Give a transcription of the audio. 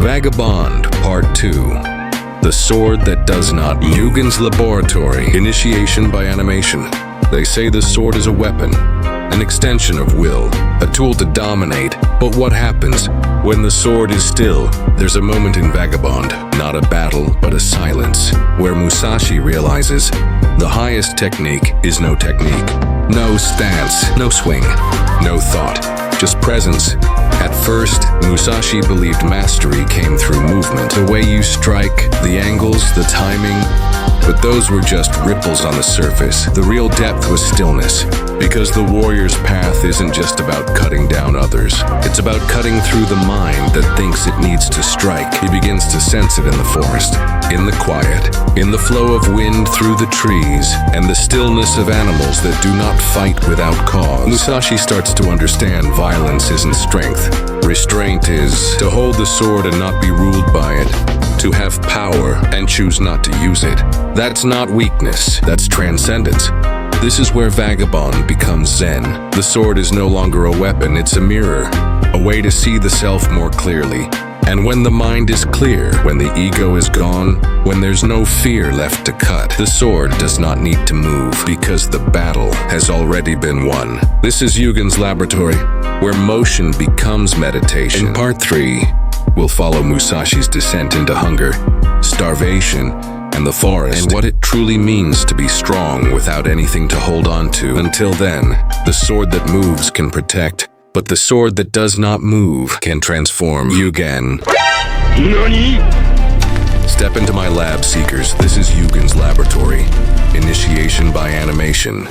Vagabond Part 2. The Sword That Does Not Move. Yugen's Laboratory. Initiation by animation. They say the sword is a weapon, an extension of will, a tool to dominate. But what happens when the sword is still? There's a moment in Vagabond, not a battle, but a silence, where Musashi realizes the highest technique is no technique. No stance, no swing, no thought, just presence. At first, Musashi believed mastery came through movement. The way you strike, the angles, the timing. But those were just ripples on the surface. The real depth was stillness. Because the warrior's path isn't just about cutting down others. It's about cutting through the mind that thinks it needs to strike. He begins to sense it in the forest, in the quiet, in the flow of wind through the trees, and the stillness of animals that do not fight without cause. Musashi starts to understand violence isn't strength. Restraint is to hold the sword and not be ruled by it. To have power and choose not to use it. That's not weakness, that's transcendence. This is where Vagabond becomes Zen. The sword is no longer a weapon, it's a mirror, a way to see the self more clearly. And when the mind is clear, when the ego is gone, when there's no fear left to cut, the sword does not need to move because the battle has already been won. This is Yugen's Laboratory, where motion becomes meditation. In Part 3, we'll follow Musashi's descent into hunger, starvation, and the forest, and what it truly means to be strong without anything to hold on to. Until then, the sword that moves can protect, but the sword that does not move can transform. Yugen. NANI?! Step into my lab, Seekers. This is Yugen's Laboratory. Initiation by animation.